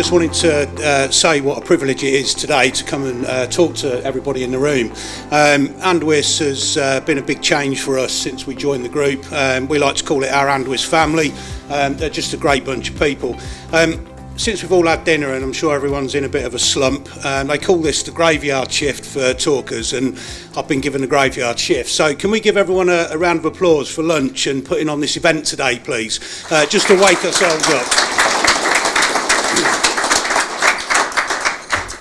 just wanted to say what a privilege it is today to come and talk to everybody in the room. Andwis has been a big change for us since we joined the group. We like to call it our Andwis family. They're just a great bunch of people. Since we've all had dinner, and I'm sure everyone's in a bit of a slump, they call this the graveyard shift for talkers, and I've been given a graveyard shift. So can we give everyone a round of applause for lunch and putting on this event today, please, just to wake ourselves up.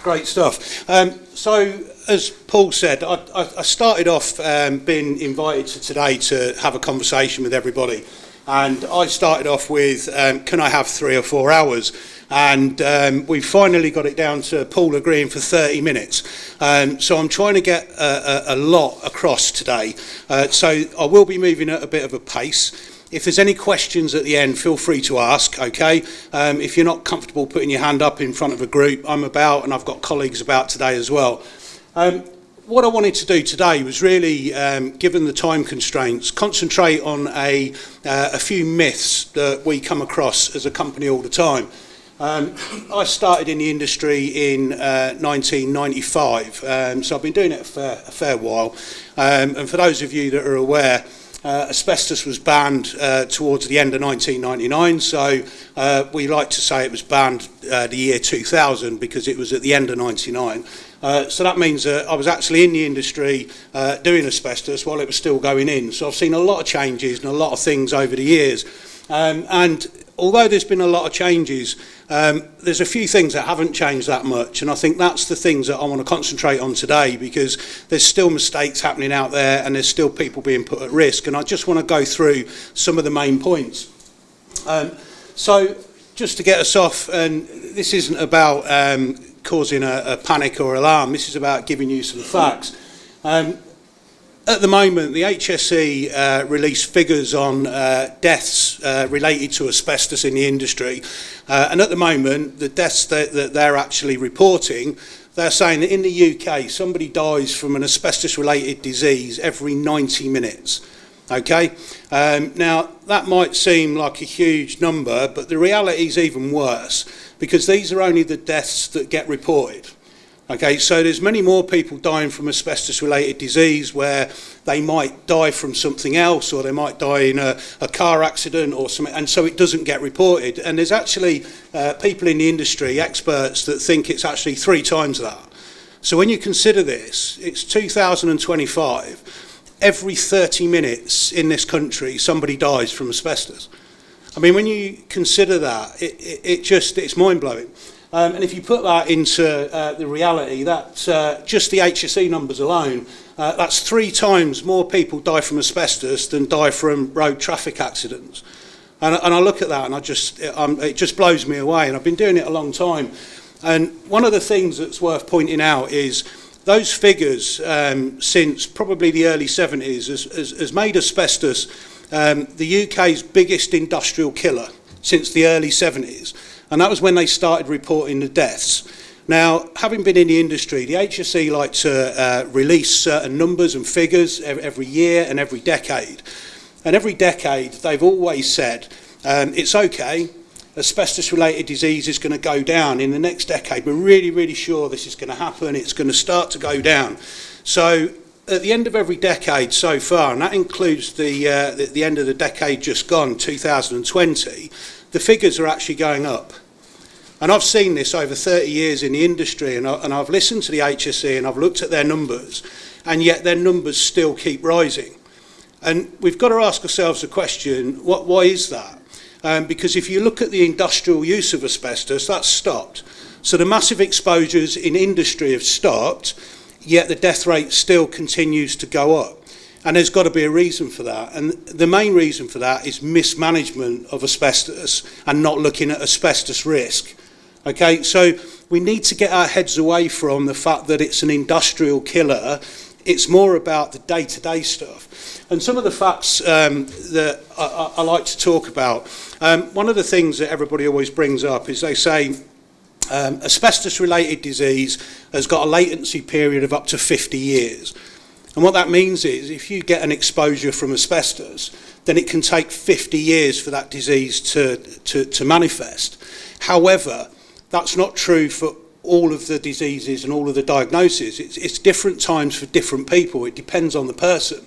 Great stuff. So, as Paul said, I started off being invited to today to have a conversation with everybody. And I started off with, can I have 3 or 4 hours? And we finally got it down to Paul agreeing for 30 minutes. So I'm trying to get a lot across today. So I will be moving at a bit of a pace. If there's any questions at the end, feel free to ask, okay? If you're not comfortable putting your hand up in front of a group, I'm about, and I've got colleagues about today as well. What I wanted to do today was really, given the time constraints, concentrate on a few myths that we come across as a company all the time. I started in the industry in 1995, so I've been doing it for a fair while. And for those of you that are aware, asbestos was banned towards the end of 1999, so we like to say it was banned the year 2000 because it was at the end of 99. So that means that I was actually in the industry doing asbestos while it was still going in. So I've seen a lot of changes and a lot of things over the years. And although there's been a lot of changes, there's a few things that haven't changed that much, and I think that's the things that I want to concentrate on today, because there's still mistakes happening out there and there's still people being put at risk, and I just want to go through some of the main points. So just to get us off, and this isn't about causing a panic or alarm, this is about giving you some facts. At the moment, the HSE released figures on deaths related to asbestos in the industry. And at the moment, the deaths that they're actually reporting, they're saying that in the UK, somebody dies from an asbestos-related disease every 90 minutes. Okay? Now, that might seem like a huge number, but the reality is even worse, because these are only the deaths that get reported. Okay, so there's many more people dying from asbestos-related disease where they might die from something else, or they might die in a car accident or something, and so it doesn't get reported. And there's actually people in the industry, experts, that think it's actually 3 times that. So when you consider this, it's 2025. Every 30 minutes in this country, somebody dies from asbestos. I mean, when you consider that, it's mind-blowing. And if you put that into the reality, that just the HSE numbers alone, that's 3 times more people die from asbestos than die from road traffic accidents. And I look at that and it just blows me away. And I've been doing it a long time. And one of the things that's worth pointing out is those figures since probably the early 70s has made asbestos the UK's biggest industrial killer since the early 70s. And that was when they started reporting the deaths. Now, having been in the industry, the HSE like to release certain numbers and figures every year and every decade. And every decade, they've always said, it's okay, asbestos-related disease is going to go down in the next decade. We're really, really sure this is going to happen. It's going to start to go down. So at the end of every decade so far, and that includes the end of the decade just gone, 2020, the figures are actually going up. And I've seen this over 30 years in the industry, and I've listened to the HSE and I've looked at their numbers, and yet their numbers still keep rising. And we've got to ask ourselves the question, why is that? Because if you look at the industrial use of asbestos, that's stopped. So the massive exposures in industry have stopped, yet the death rate still continues to go up. And there's got to be a reason for that. And the main reason for that is mismanagement of asbestos and not looking at asbestos risk. Okay, so we need to get our heads away from the fact that it's an industrial killer. It's more about the day-to-day stuff. And some of the facts that I like to talk about, one of the things that everybody always brings up is they say asbestos-related disease has got a latency period of up to 50 years. And what that means is if you get an exposure from asbestos, then it can take 50 years for that disease to manifest. However, That's not true for all of the diseases and all of the diagnoses. It's different times for different people. It depends on the person.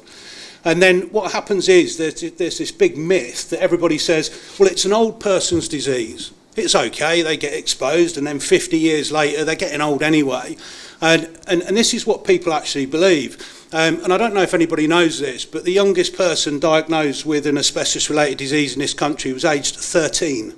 And then what happens is there's this big myth that everybody says, well, it's an old person's disease. It's okay, they get exposed, and then 50 years later, they're getting old anyway. And this is what people actually believe. And I don't know if anybody knows this, but the youngest person diagnosed with an asbestos-related disease in this country was aged 13.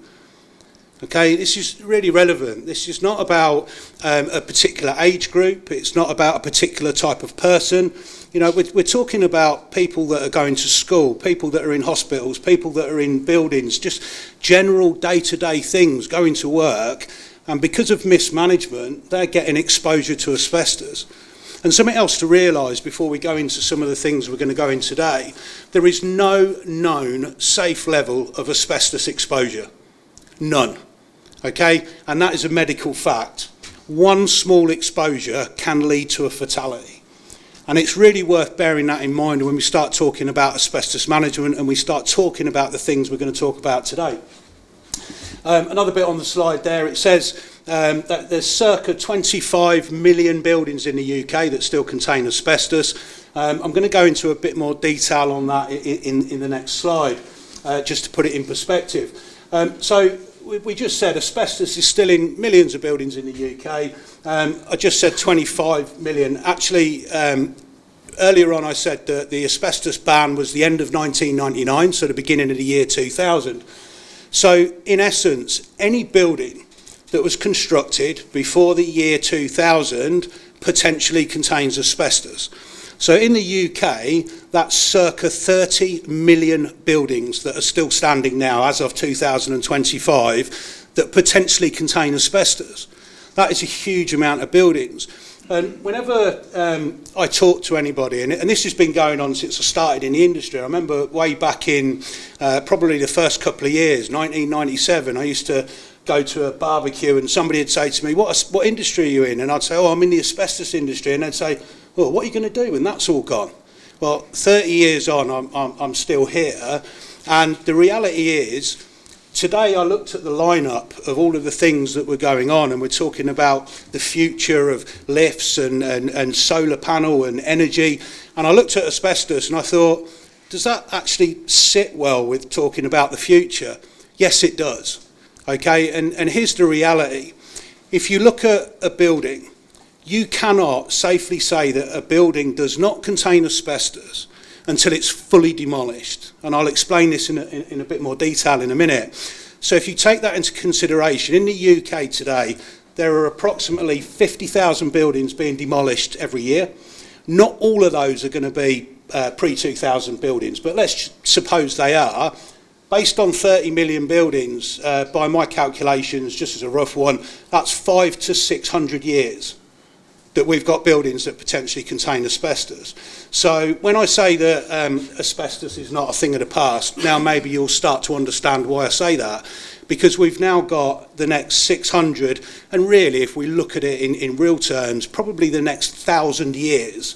Okay, this is really relevant. This is not about a particular age group. It's not about a particular type of person. You know, we're talking about people that are going to school, people that are in hospitals, people that are in buildings, just general day-to-day things, going to work. And because of mismanagement, they're getting exposure to asbestos. And something else to realise before we go into some of the things we're going to go in today, there is no known safe level of asbestos exposure. None. Okay? And that is a medical fact. One small exposure can lead to a fatality. And it's really worth bearing that in mind when we start talking about asbestos management and we start talking about the things we're going to talk about today. Another bit on the slide there, it says that there's circa 25 million buildings in the UK that still contain asbestos. I'm going to go into a bit more detail on that in the next slide, just to put it in perspective. So we just said asbestos is still in millions of buildings in the UK. I just said 25 million. Actually, earlier on I said that the asbestos ban was the end of 1999, so the beginning of the year 2000. So in essence, any building that was constructed before the year 2000 potentially contains asbestos. So in the UK, that's circa 30 million buildings that are still standing now as of 2025 that potentially contain asbestos. That is a huge amount of buildings. And whenever I talk to anybody, and this has been going on since I started in the industry, I remember way back in probably the first couple of years, 1997, I used to go to a barbecue and somebody would say to me, what industry are you in? And I'd say, oh, I'm in the asbestos industry. And they'd say, well, what are you going to do when that's all gone? Well, 30 years on, I'm still here. And the reality is, today I looked at the lineup of all of the things that were going on, and we're talking about the future of lifts and solar panel and energy. And I looked at asbestos and I thought, does that actually sit well with talking about the future? Yes, it does. Okay, and here's the reality. If you look at a building, you cannot safely say that a building does not contain asbestos until it's fully demolished. And I'll explain this in a bit more detail in a minute. So if you take that into consideration, in the UK today, there are approximately 50,000 buildings being demolished every year. Not all of those are going to be pre-2000 buildings, but let's suppose they are. Based on 30 million buildings, by my calculations, just as a rough one, that's 500 to 600 years that we've got buildings that potentially contain asbestos. So when I say that asbestos is not a thing of the past, now maybe you'll start to understand why I say that. Because we've now got the next 600, and really if we look at it in real terms, probably the next 1,000 years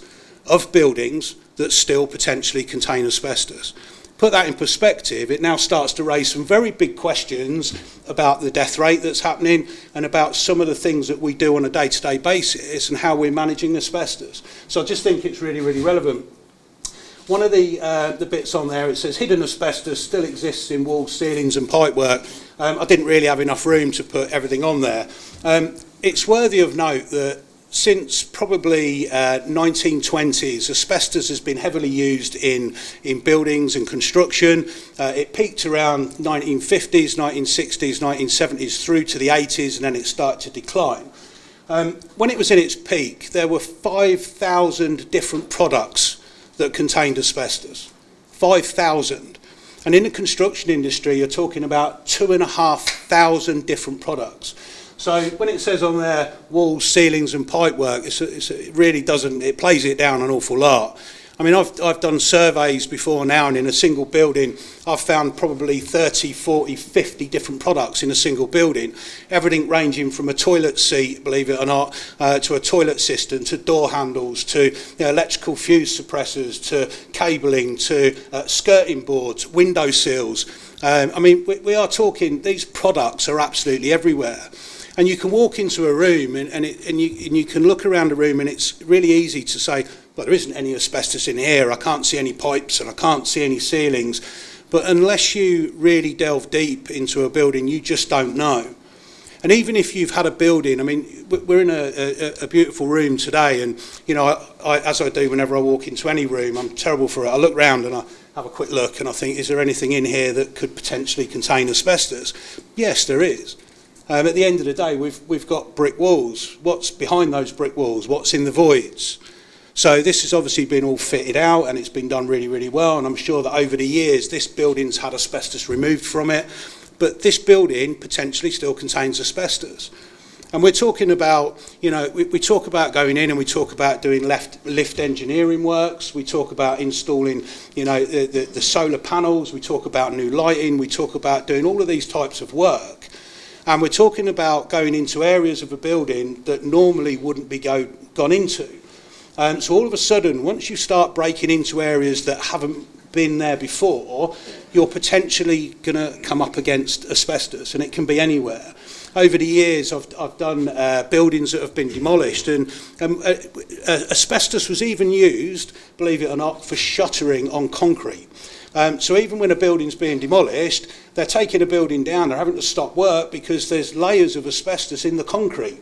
of buildings that still potentially contain asbestos. Put that in perspective, it now starts to raise some very big questions about the death rate that's happening and about some of the things that we do on a day-to-day basis and how we're managing asbestos. So I just think it's really, really relevant. One of the bits on there, it says hidden asbestos still exists in walls, ceilings and pipework. I didn't really have enough room to put everything on there. It's worthy of note that since probably 1920s, asbestos has been heavily used in buildings and construction. It peaked around 1950s, 1960s, 1970s through to the 80s, and then it started to decline. When it was in its peak, there were 5,000 different products that contained asbestos. 5,000. And in the construction industry, you're talking about 2,500 different products. So when it says on there walls, ceilings and pipework, it really doesn't, it plays it down an awful lot. I mean, I've done surveys before now, and in a single building, I've found probably 30, 40, 50 different products in a single building. Everything ranging from a toilet seat, believe it or not, to a toilet cistern, to door handles, to electrical fuse suppressors, to cabling, to skirting boards, window sills. I mean, we are talking, these products are absolutely everywhere. And you can walk into a room and you can look around a room, and it's really easy to say, well, there isn't any asbestos in here, I can't see any pipes and I can't see any ceilings. But unless you really delve deep into a building, you just don't know. And even if you've had a building, I mean, we're in a beautiful room today, and, you know, as I do whenever I walk into any room, I'm terrible for it. I look round and I have a quick look and I think, is there anything in here that could potentially contain asbestos? Yes, there is. At the end of the day, we've got brick walls. What's behind those brick walls? What's in the voids? So this has obviously been all fitted out and it's been done really, really well. And I'm sure that over the years, this building's had asbestos removed from it. But this building potentially still contains asbestos. And we're talking about, you know, we talk about going in and we talk about doing lift engineering works. We talk about installing, you know, the solar panels. We talk about new lighting. We talk about doing all of these types of work. And we're talking about going into areas of a building that normally wouldn't be gone into. So all of a sudden, once you start breaking into areas that haven't been there before, you're potentially going to come up against asbestos, and it can be anywhere. Over the years, I've done buildings that have been demolished, and asbestos was even used, believe it or not, for shuttering on concrete. So even when a building's being demolished, they're taking a building down, they're having to stop work because there's layers of asbestos in the concrete.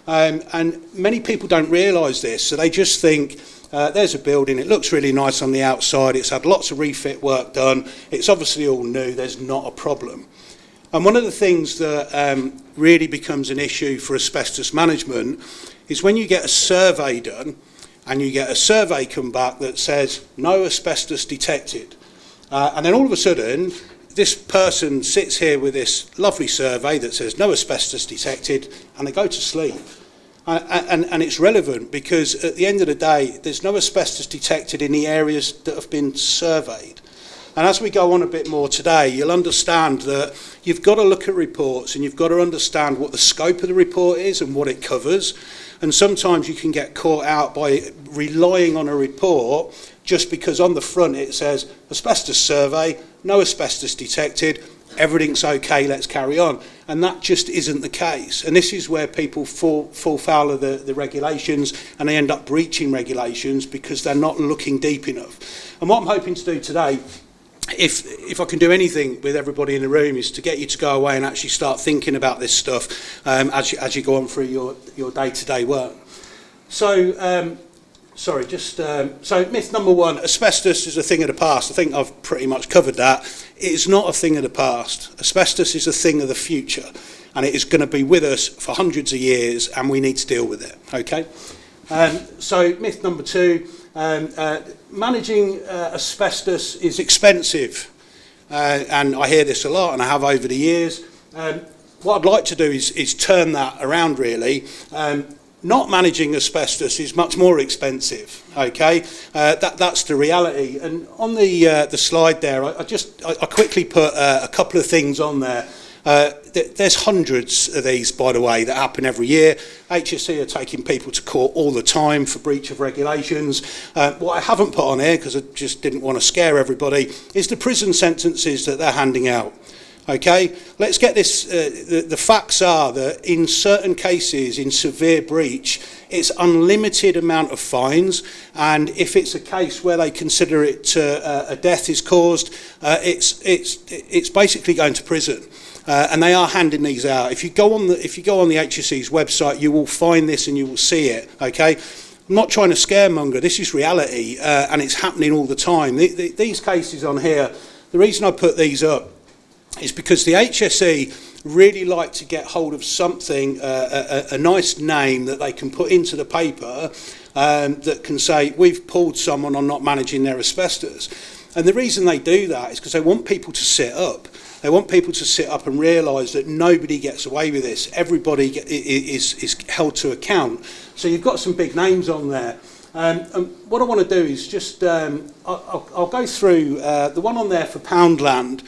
And many people don't realise this, so they just think, there's a building, it looks really nice on the outside, it's had lots of refit work done, it's obviously all new, there's not a problem. And one of the things that really becomes an issue for asbestos management is when you get a survey done and you get a survey come back that says no asbestos detected. And then all of a sudden, this person sits here with this lovely survey that says no asbestos detected, and they go to sleep. And it's relevant because at the end of the day, there's no asbestos detected in the areas that have been surveyed. And as we go on a bit more today, you'll understand that you've got to look at reports and you've got to understand what the scope of the report is and what it covers. And sometimes you can get caught out by relying on a report just because on the front it says asbestos survey, no asbestos detected, everything's okay, let's carry on. And that just isn't the case. And this is where people fall foul of the regulations, and they end up breaching regulations because they're not looking deep enough. And what I'm hoping to do today, if I can do anything with everybody in the room, is to get you to go away and actually start thinking about this stuff as you go on through your day-to-day work. So, so myth number one, asbestos is a thing of the past. I think I've pretty much covered that. It is not a thing of the past. Asbestos is a thing of the future, and it is going to be with us for hundreds of years, and we need to deal with it, okay? So myth number two, managing asbestos is expensive, and I hear this a lot, and I have over the years. What I'd like to do is turn that around, really. Not managing asbestos is much more expensive, okay? That's the reality. And on the slide there, I quickly put a couple of things on there. There's hundreds of these, by the way, that happen every year. HSE are taking people to court all the time for breach of regulations. What I haven't put on here, because I just didn't want to scare everybody, is the prison sentences that they're handing out. Okay, let's get this. The facts are that in certain cases, in severe breach, it's unlimited amount of fines, and if it's a case where they consider it a death is caused, it's basically going to prison. And they are handing these out. If you go on the HSE's website, you will find this and you will see it. Okay. I'm not trying to scaremonger. This is reality, and it's happening all the time. These cases on here, the reason I put these up is because the HSE really like to get hold of something, a nice name that they can put into the paper that can say, we've pulled someone on not managing their asbestos. And the reason they do that is because they want people to sit up. They want people to sit up and realise that nobody gets away with this. Everybody is held to account. So you've got some big names on there. And what I want to do is just, I'll go through, the one on there for Poundland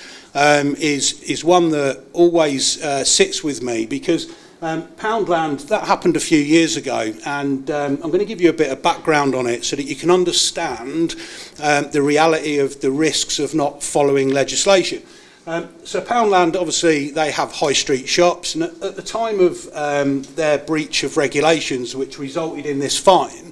is one that always sits with me, because Poundland, that happened a few years ago, and I'm going to give you a bit of background on it so that you can understand the reality of the risks of not following legislation. So Poundland, obviously, they have high street shops, and at the time of their breach of regulations, which resulted in this fine,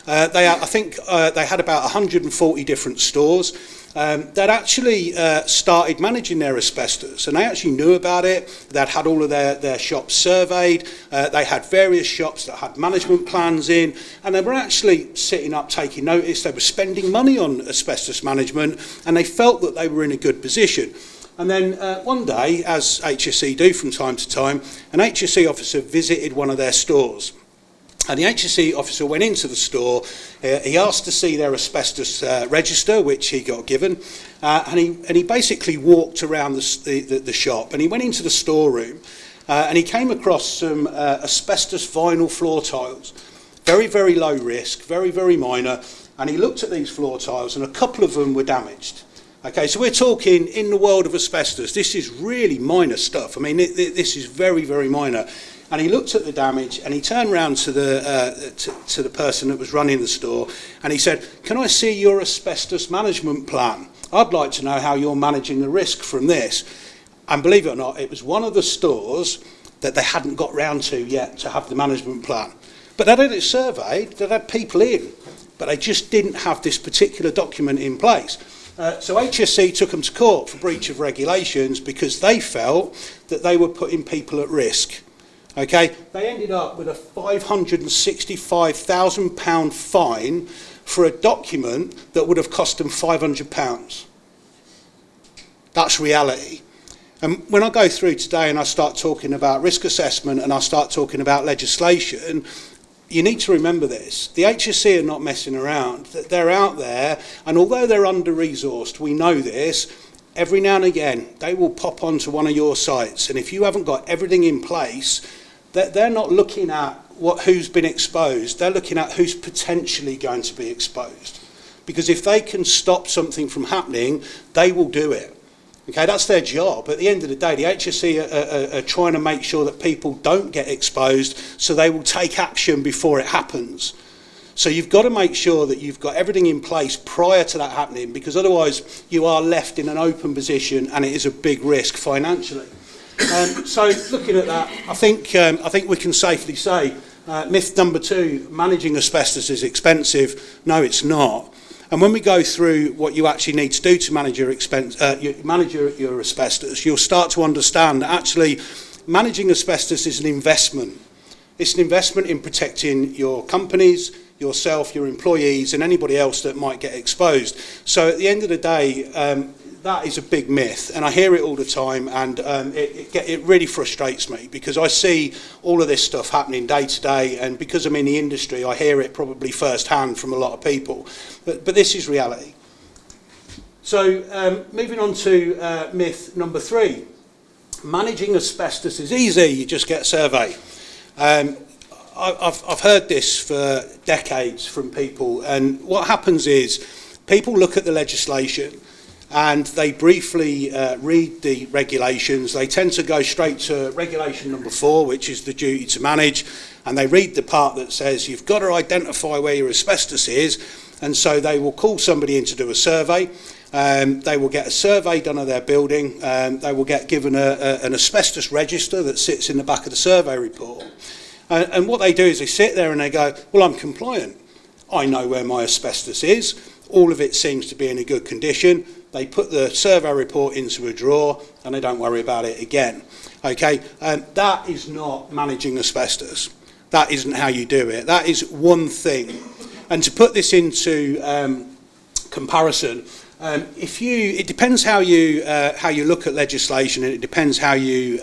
they had about 140 different stores. They'd actually started managing their asbestos, and they actually knew about it. They'd had all of their shops surveyed. They had various shops that had management plans in, and they were actually sitting up taking notice. They were spending money on asbestos management, and they felt that they were in a good position. And then one day, as HSE do from time to time, an HSE officer visited one of their stores. And the HSE officer went into the store. He asked to see their asbestos register, which he got given, and he basically walked around the shop, and he went into the storeroom, and he came across some asbestos vinyl floor tiles, very, very low risk, very, very minor, and he looked at these floor tiles, and a couple of them were damaged. Okay, so we're talking in the world of asbestos, this is really minor stuff. I mean, this is very, very minor. And he looked at the damage, and he turned round to the person that was running the store, and he said, "Can I see your asbestos management plan? I'd like to know how you're managing the risk from this." And believe it or not, it was one of the stores that they hadn't got round to yet to have the management plan. But they'd had it surveyed, they'd had people in, but they just didn't have this particular document in place. So HSE took them to court for breach of regulations because they felt that they were putting people at risk. Okay, they ended up with a £565,000 fine for a document that would have cost them £500. That's reality. And when I go through today and I start talking about risk assessment and I start talking about legislation, you need to remember this. The HSE are not messing around. They're out there, and although they're under-resourced, we know this, every now and again they will pop onto one of your sites, and if you haven't got everything in place, they're not looking at who's been exposed, they're looking at who's potentially going to be exposed. Because if they can stop something from happening, they will do it. Okay, that's their job. At the end of the day, the HSE are trying to make sure that people don't get exposed, so they will take action before it happens. So you've got to make sure that you've got everything in place prior to that happening, because otherwise you are left in an open position and it is a big risk financially. So looking at that, I think we can safely say myth number 2, managing asbestos is expensive. No, it's not. And when we go through what you actually need to do to manage your asbestos, you'll start to understand that actually managing asbestos is an investment. It's an investment in protecting your companies, yourself, your employees, and anybody else that might get exposed. So at the end of the day, that is a big myth, and I hear it all the time, and it really frustrates me because I see all of this stuff happening day to day, and because I'm in the industry, I hear it probably firsthand from a lot of people. But this is reality. So moving on to myth number 3. Managing asbestos is easy, you just get a survey. I've heard this for decades from people, and what happens is people look at the legislation and they briefly read the regulations. They tend to go straight to regulation number 4, which is the duty to manage, and they read the part that says you've got to identify where your asbestos is, and so they will call somebody in to do a survey. They will get a survey done of their building. They will get given an asbestos register that sits in the back of the survey report. And what they do is they sit there and they go, well, I'm compliant. I know where my asbestos is. All of it seems to be in a good condition. They put the survey report into a drawer and they don't worry about it again. Okay, that is not managing asbestos. That isn't how you do it. That is one thing. And to put this into comparison, it depends how you look at legislation, and it depends how you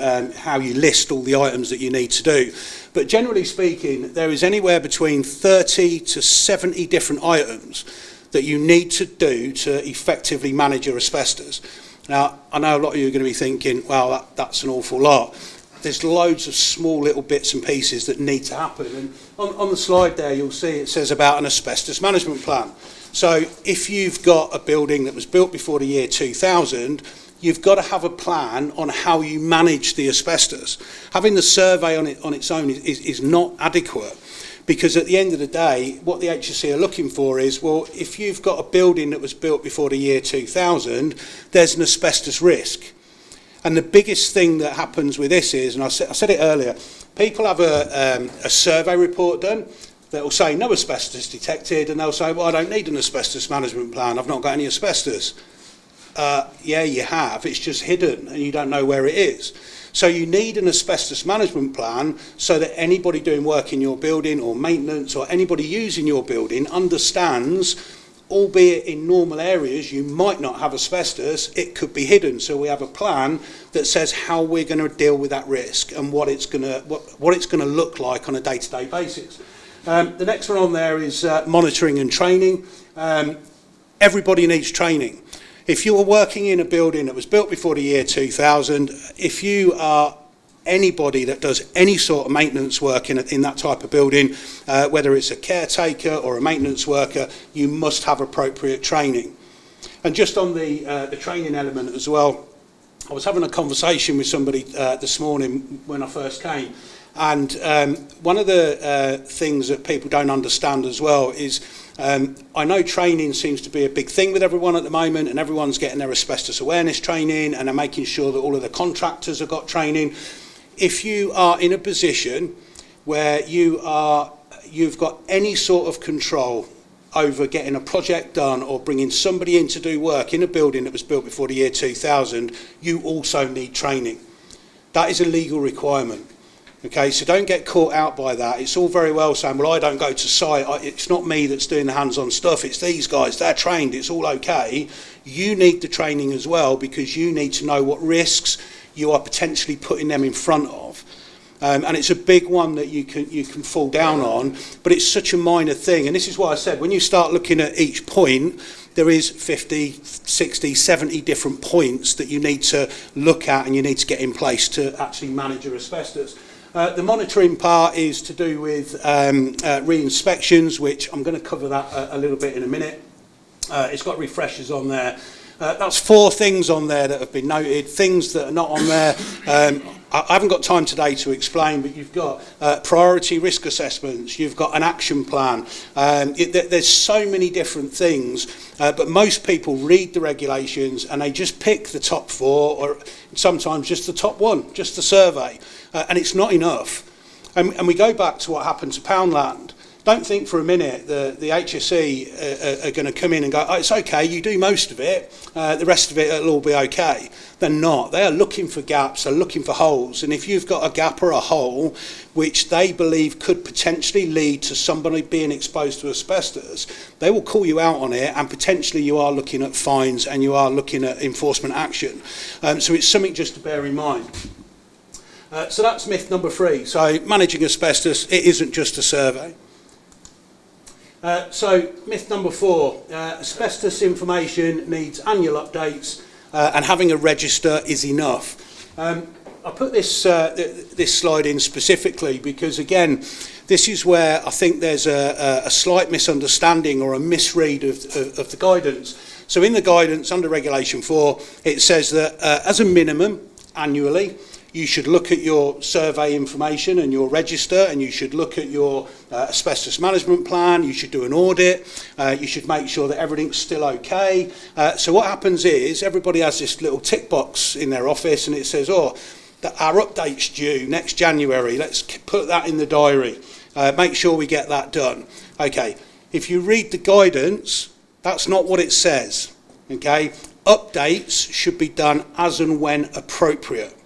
list all the items that you need to do. But generally speaking, there is anywhere between 30 to 70 different items that you need to do to effectively manage your asbestos. Now, I know a lot of you are going to be thinking, well, that's an awful lot. There's loads of small little bits and pieces that need to happen. And on the slide there, you'll see it says about an asbestos management plan. So if you've got a building that was built before the year 2000, you've got to have a plan on how you manage the asbestos. Having the survey on its own is not adequate, because at the end of the day, what the HSE are looking for is, well, if you've got a building that was built before the year 2000, there's an asbestos risk. And the biggest thing that happens with this is, and I said it earlier, people have a survey report done that will say no asbestos detected, and they'll say, well, I don't need an asbestos management plan, I've not got any asbestos. Yeah, you have, it's just hidden and you don't know where it is. So you need an asbestos management plan so that anybody doing work in your building or maintenance or anybody using your building understands, albeit in normal areas you might not have asbestos, it could be hidden. So we have a plan that says how we're going to deal with that risk and what it's going to look like on a day-to-day basis. The next one on there is monitoring and training. Everybody needs training. If you're working in a building that was built before the year 2000, if you are anybody that does any sort of maintenance work in that type of building, whether it's a caretaker or a maintenance worker, you must have appropriate training. And just on the training element as well, I was having a conversation with somebody this morning when I first came, and one of the things that people don't understand as well is I know training seems to be a big thing with everyone at the moment, and everyone's getting their asbestos awareness training and they're making sure that all of the contractors have got training. If you are in a position where you've got any sort of control over getting a project done or bringing somebody in to do work in a building that was built before the year 2000, you also need training. That is a legal requirement. Okay, so don't get caught out by that. It's all very well saying, well, I don't go to site, it's not me that's doing the hands-on stuff, it's these guys, they're trained, it's all okay. You need the training as well, because you need to know what risks you are potentially putting them in front of. And it's a big one that you can fall down on, but it's such a minor thing. And this is why I said, when you start looking at each point, there is 50, 60, 70 different points that you need to look at and you need to get in place to actually manage your asbestos. The monitoring part is to do with re-inspections, which I'm going to cover that a little bit in a minute. It's got refreshers on there. That's 4 things on there that have been noted. Things that are not on there, I haven't got time today to explain, but you've got priority risk assessments, you've got an action plan. There's so many different things, but most people read the regulations and they just pick the top 4, or sometimes just the top 1, just the survey. And it's not enough. And we go back to what happened to Poundland. Don't think for a minute the HSE are going to come in and go, oh, it's okay, you do most of it, the rest of it will all be okay. They're not. They are looking for gaps, they're looking for holes. And if you've got a gap or a hole which they believe could potentially lead to somebody being exposed to asbestos, they will call you out on it, and potentially you are looking at fines and you are looking at enforcement action. So it's something just to bear in mind. So that's myth number 3. So managing asbestos, it isn't just a survey. So myth number 4, asbestos information needs annual updates, and having a register is enough. I put this slide in specifically because, again, this is where I think there's a slight misunderstanding or a misread of the guidance. So in the guidance under Regulation 4, it says that as a minimum annually, you should look at your survey information and your register, and you should look at your asbestos management plan, you should do an audit, you should make sure that everything's still okay. So what happens is everybody has this little tick box in their office and it says, oh, that our update's due next January, let's put that in the diary, make sure we get that done. Okay, if you read the guidance, that's not what it says. Okay, updates should be done as and when appropriate.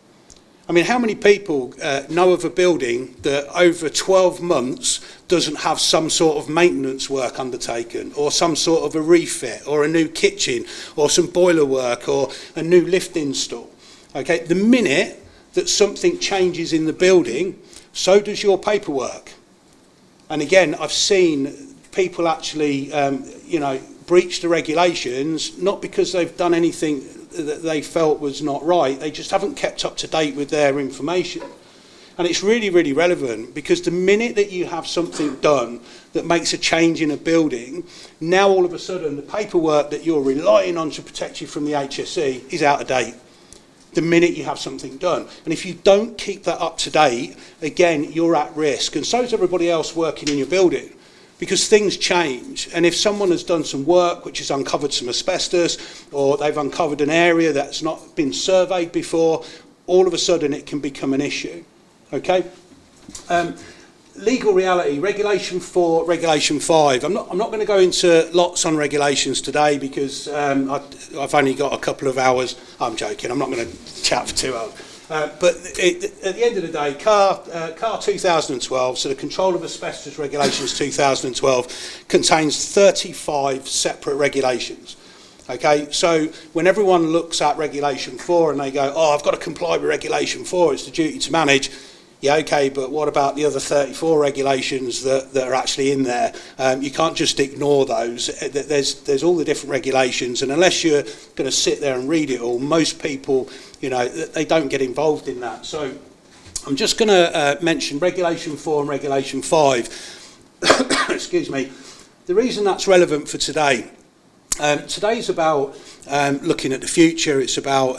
I mean, how many people know of a building that over 12 months doesn't have some sort of maintenance work undertaken, or some sort of a refit, or a new kitchen, or some boiler work, or a new lift install? Okay, the minute that something changes in the building, so does your paperwork. And again, I've seen people actually, breach the regulations, not because they've done anything that they felt was not right, they just haven't kept up to date with their information. And it's really, really relevant, because the minute that you have something done that makes a change in a building, now all of a sudden the paperwork that you're relying on to protect you from the HSE is out of date. The minute you have something done. And if you don't keep that up to date, again, you're at risk. And so is everybody else working in your building. because things change. And if someone has done some work which has uncovered some asbestos, or they've uncovered an area that's not been surveyed before, all of a sudden it can become an issue. Okay? Legal reality, Regulation 4, Regulation 5. I'm not going to go into lots on regulations today because I've only got a couple of hours. I'm joking, I'm not going to chat for 2 hours. But at the end of the day, CAR 2012, so the Control of Asbestos Regulations 2012, contains 35 separate regulations. Okay, so when everyone looks at Regulation 4 and they go, oh, I've got to comply with Regulation 4, it's the duty to manage. Yeah, okay, but what about the other 34 regulations that are actually in there? You can't just ignore those. There's all the different regulations, and unless you're going to sit there and read it all, most people, you know, they don't get involved in that. So I'm just going to mention Regulation 4 and Regulation 5. Excuse me. The reason that's relevant for today, today's about looking at the future. It's about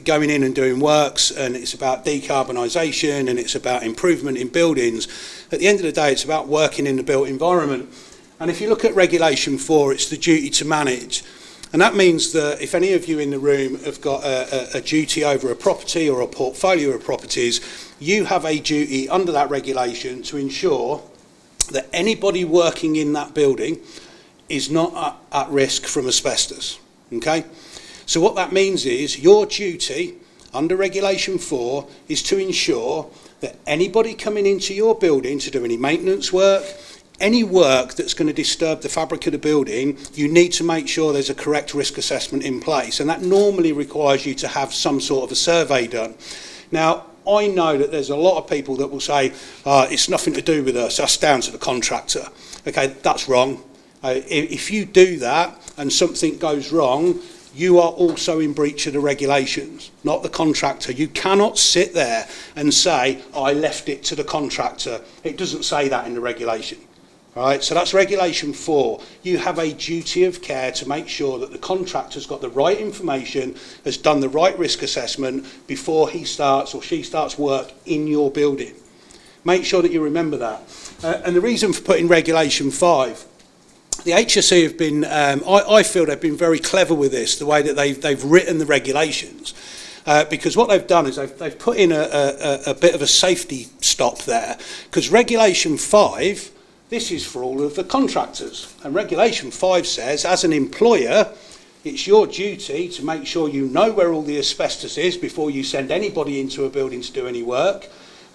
going in and doing works, and it's about decarbonisation, and it's about improvement in buildings. At the end of the day, it's about working in the built environment. And if you look at Regulation 4, it's the duty to manage. And that means that if any of you in the room have got a duty over a property or a portfolio of properties, you have a duty under that regulation to ensure that anybody working in that building is not at risk from asbestos. Okay? So what that means is your duty under Regulation 4 is to ensure that anybody coming into your building to do any maintenance work, any work that's going to disturb the fabric of the building, you need to make sure there's a correct risk assessment in place, and that normally requires you to have some sort of a survey done. Now, I know that there's a lot of people that will say, it's nothing to do with us, that's down to the contractor. Okay, that's wrong. If you do that and something goes wrong, you are also in breach of the regulations, not the contractor. You cannot sit there and say, I left it to the contractor. It doesn't say that in the regulation. Right? So that's Regulation 4. You have a duty of care to make sure that the contractor's got the right information, has done the right risk assessment before he starts or she starts work in your building. Make sure that you remember that. And the reason for putting Regulation 5, the HSE have been, I feel they've been very clever with this, the way that they've written the regulations. Because what they've done is they've put in a bit of a safety stop there. Because Regulation 5, this is for all of the contractors. And Regulation 5 says, as an employer, it's your duty to make sure you know where all the asbestos is before you send anybody into a building to do any work,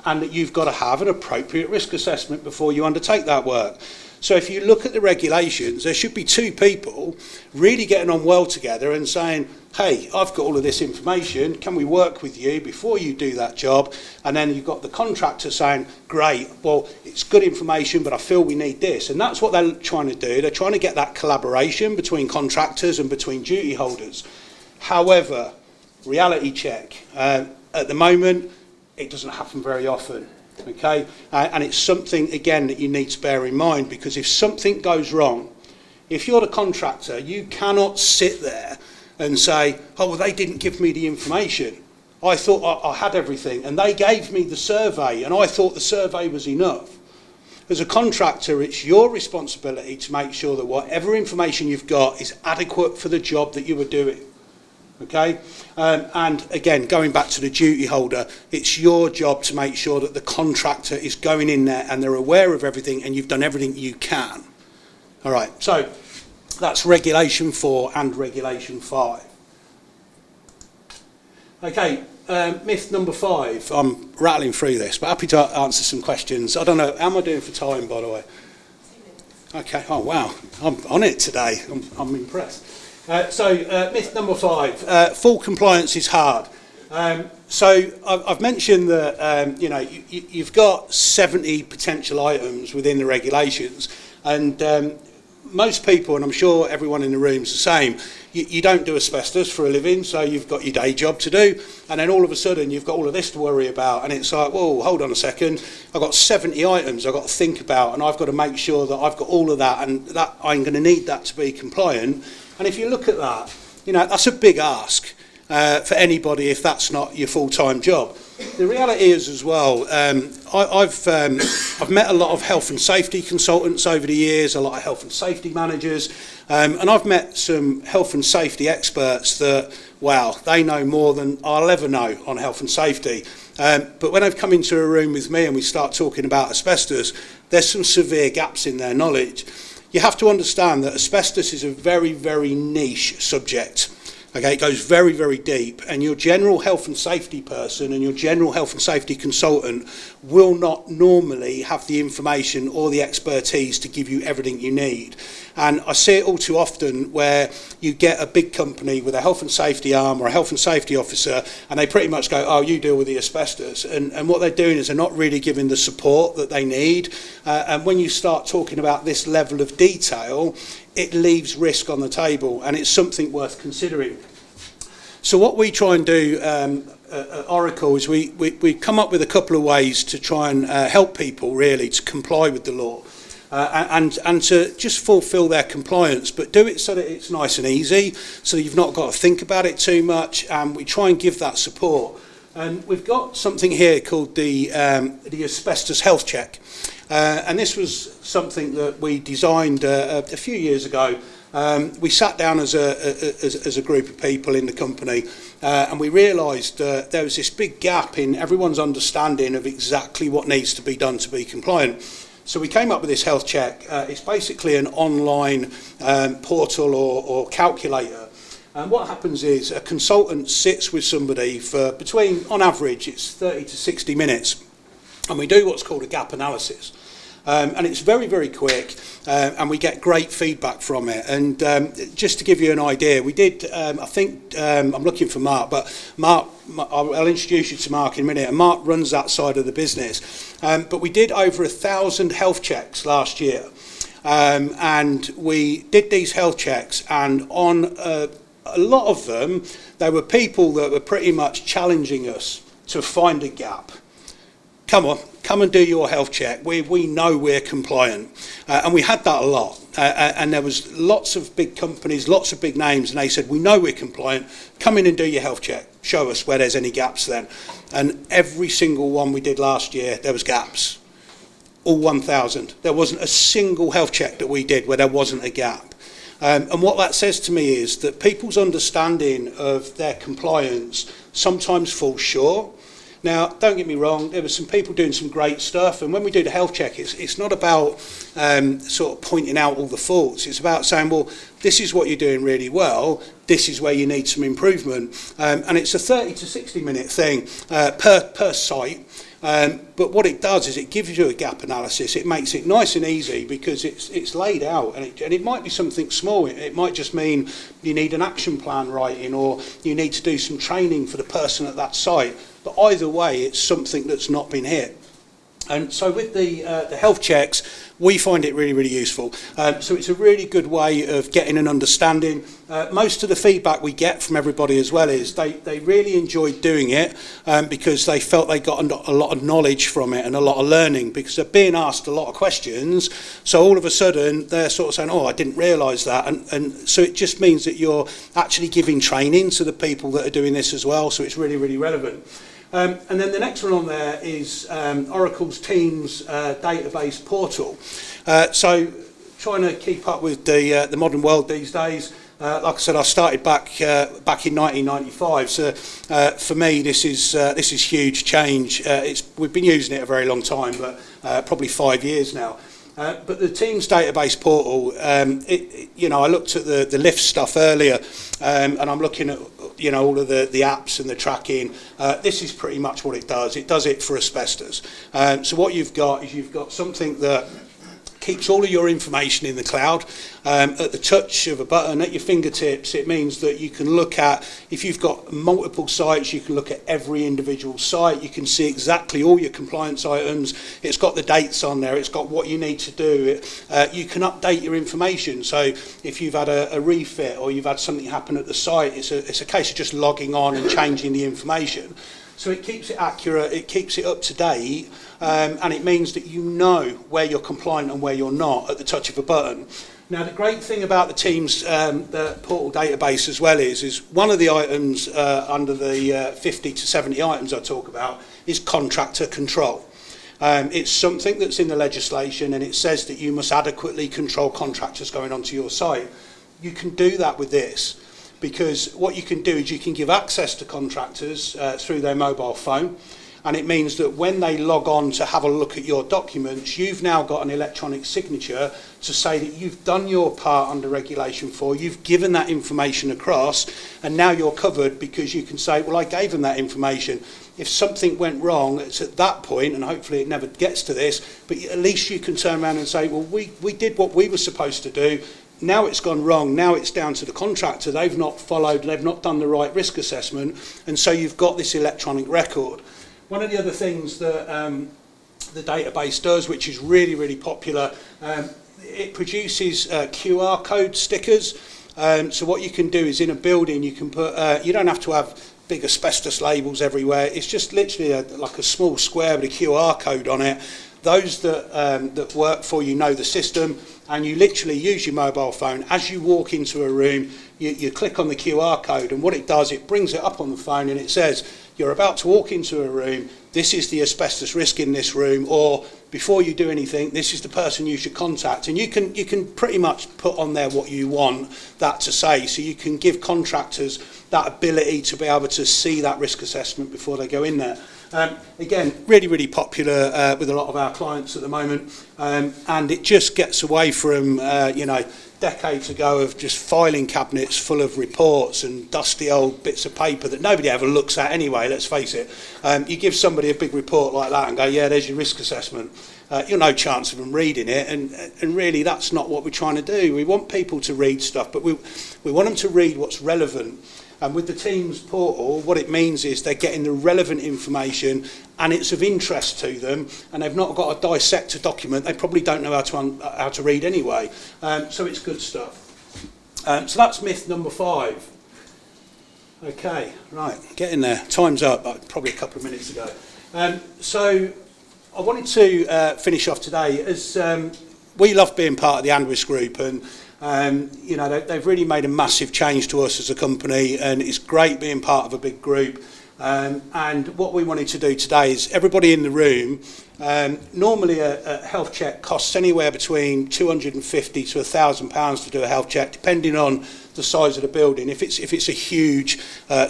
and that you've got to have an appropriate risk assessment before you undertake that work. So if you look at the regulations, there should be two people really getting on well together and saying, hey, I've got all of this information, can we work with you before you do that job? And then you've got the contractor saying, great, well, it's good information, but I feel we need this. And that's what they're trying to do. They're trying to get that collaboration between contractors and between duty holders. However, reality check, at the moment, it doesn't happen very often. Okay, and it's something, again, that you need to bear in mind, because if something goes wrong, if you're the contractor, you cannot sit there and say, oh, well, they didn't give me the information. I thought I had everything, and they gave me the survey, and I thought the survey was enough. As a contractor, it's your responsibility to make sure that whatever information you've got is adequate for the job that you are doing. Okay, and again, going back to the duty holder, it's your job to make sure that the contractor is going in there and they're aware of everything and you've done everything you can. All right, so that's Regulation 4 and Regulation 5. Okay, myth number 5. I'm rattling through this, but happy to answer some questions. I don't know, how am I doing for time, by the way? 2 minutes. Okay, oh wow, I'm on it today. I'm impressed. Myth number 5, full compliance is hard. So I've mentioned that you've got 70 potential items within the regulations, and most people, and I'm sure everyone in the room is the same, you don't do asbestos for a living, so you've got your day job to do, and then all of a sudden you've got all of this to worry about, and it's like, whoa, hold on a second, I've got 70 items I've got to think about, and I've got to make sure that I've got all of that, and that I'm going to need that to be compliant. And if you look at that, that's a big ask for anybody if that's not your full-time job. the reality is as well, I've met a lot of health and safety consultants over the years, a lot of health and safety managers, and I've met some health and safety experts that, wow, they know more than I'll ever know on health and safety. But when I've come into a room with me and we start talking about asbestos, there's some severe gaps in their knowledge. You have to understand that asbestos is a very, very niche subject. Okay, it goes very, very deep, and your general health and safety person and your general health and safety consultant will not normally have the information or the expertise to give you everything you need. And I see it all too often where you get a big company with a health and safety arm or a health and safety officer, and they pretty much go, oh, you deal with the asbestos. And what they're doing is they're not really giving the support that they need. And when you start talking about this level of detail, it leaves risk on the table, and it's something worth considering. So what we try and do at Oracle is we come up with a couple of ways to try and help people really to comply with the law and to just fulfil their compliance, but do it so that it's nice and easy, so that you've not got to think about it too much, and we try and give that support. And we've got something here called the Asbestos Health Check. And this was something that we designed a few years ago. We sat down as a group of people in the company, and we realised there was this big gap in everyone's understanding of exactly what needs to be done to be compliant. So we came up with this health check. It's basically an online portal or calculator. And what happens is a consultant sits with somebody for between, on average, it's 30 to 60 minutes. And we do what's called a gap analysis. And it's very, very quick, and we get great feedback from it. And just to give you an idea, we did, I think, I'm looking for Mark, but Mark, I'll introduce you to Mark in a minute, and Mark runs that side of the business. But we did over 1,000 health checks last year. And we did these health checks, and on a lot of them, there were people that were pretty much challenging us to find a gap. Come on, come and do your health check. We know we're compliant. And we had that a lot. And there was lots of big companies, lots of big names, and they said, we know we're compliant. Come in and do your health check. Show us where there's any gaps then. And every single one we did last year, there was gaps. All 1,000. There wasn't a single health check that we did where there wasn't a gap. And what that says to me is that people's understanding of their compliance sometimes falls short. Now, don't get me wrong, there were some people doing some great stuff, and when we do the health check, it's not about sort of pointing out all the faults. It's about saying, well, this is what you're doing really well, this is where you need some improvement. And it's a 30 to 60 minute thing per site. But what it does is it gives you a gap analysis. It makes it nice and easy because it's laid out, and it might be something small. It might just mean you need an action plan writing, or you need to do some training for the person at that site. But either way, it's something that's not been hit. And so with the health checks, we find it really, really useful. So it's a really good way of getting an understanding. Most of the feedback we get from everybody as well is they really enjoyed doing it because they felt they got a lot of knowledge from it and a lot of learning, because they're being asked a lot of questions. So all of a sudden, they're sort of saying, oh, I didn't realise that. And so it just means that you're actually giving training to the people that are doing this as well. So it's really, really relevant. And then the next one on there is Oracle's Teams database portal. So trying to keep up with the modern world these days. Like I said, I started back in 1995. So for me, this is huge change. We've been using it a very long time, but probably 5 years now. But the Teams database portal, I looked at the lift stuff earlier, and I'm looking at all of the apps and the tracking. This is pretty much what it does. It does it for asbestos. So what you've got is you've got something that keeps all of your information in the cloud at the touch of a button at your fingertips. It means that you can look at, if you've got multiple sites, you can look at every individual site. You can see exactly all your compliance items. It's got the dates on there. It's got what you need to do. You can update your information. So if you've had a refit or you've had something happen at the site, it's a case of just logging on and changing the information. So it keeps it accurate, it keeps it up to date, and it means that you know where you're compliant and where you're not at the touch of a button. Now, the great thing about the Teams the portal database as well is one of the items under the 50 to 70 items I talk about is contractor control. It's something that's in the legislation, and it says that you must adequately control contractors going onto your site. You can do that with this, because what you can do is you can give access to contractors through their mobile phone, and it means that when they log on to have a look at your documents, you've now got an electronic signature to say that you've done your part under Regulation 4, you've given that information across, and now you're covered, because you can say, well, I gave them that information. If something went wrong, it's at that point, and hopefully it never gets to this, but at least you can turn around and say, well, we did what we were supposed to do. Now it's gone wrong. Now it's down to the contractor. They've not followed, they've not done the right risk assessment, and so you've got this electronic record. One of the other things that the database does, which is really, really popular, it produces QR code stickers. So what you can do is in a building, you can put, you don't have to have big asbestos labels everywhere. It's just literally like a small square with a QR code on it. Those that work for you know the system, and you literally use your mobile phone. As you walk into a room, you click on the QR code, and what it does, it brings it up on the phone, and it says, you're about to walk into a room, this is the asbestos risk in this room, or before you do anything, this is the person you should contact. And you can pretty much put on there what you want that to say, so you can give contractors that ability to be able to see that risk assessment before they go in there. Again, really, really popular with a lot of our clients at the moment, and it just gets away from, decades ago of just filing cabinets full of reports and dusty old bits of paper that nobody ever looks at anyway, let's face it. You give somebody a big report like that and go, yeah, there's your risk assessment. You've no chance of them reading it, and really that's not what we're trying to do. We want people to read stuff, but we want them to read what's relevant. And with the Teams portal, what it means is they're getting the relevant information, and it's of interest to them, and they've not got to dissect a document they probably don't know how to read anyway. So it's good stuff. So that's myth number 5. Okay, right, getting there. Time's up, probably a couple of minutes ago. So I wanted to finish off today as we love being part of the andwis group, and they've really made a massive change to us as a company, and it's great being part of a big group. And what we wanted to do today is everybody in the room, normally a health check costs anywhere between £250 to £1,000 to do a health check, depending on the size of the building. If it's a huge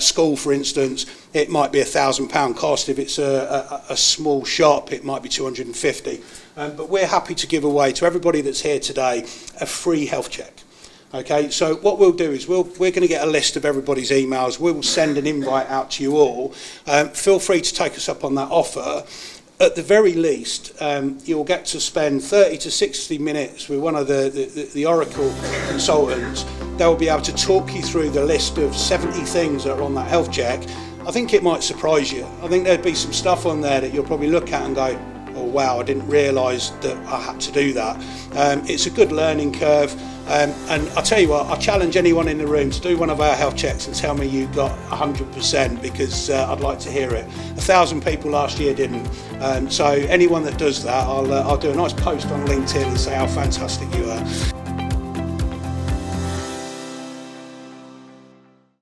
school, for instance, it might be £1,000 cost. If it's a small shop, it might be 250. But we're happy to give away to everybody that's here today a free health check. Okay, so what we'll do is we're going to get a list of everybody's emails. We'll send an invite out to you all. Feel free to take us up on that offer. At the very least, you'll get to spend 30 to 60 minutes with one of the Oracle consultants. They'll be able to talk you through the list of 70 things that are on that health check. I think it might surprise you. I think there'd be some stuff on there that you'll probably look at and go, oh wow, I didn't realise that I had to do that. It's a good learning curve, and I'll tell you what, I challenge anyone in the room to do one of our health checks and tell me you got 100%, because I'd like to hear it. 1,000 people last year didn't, so anyone that does that, I'll do a nice post on LinkedIn and say how fantastic you are.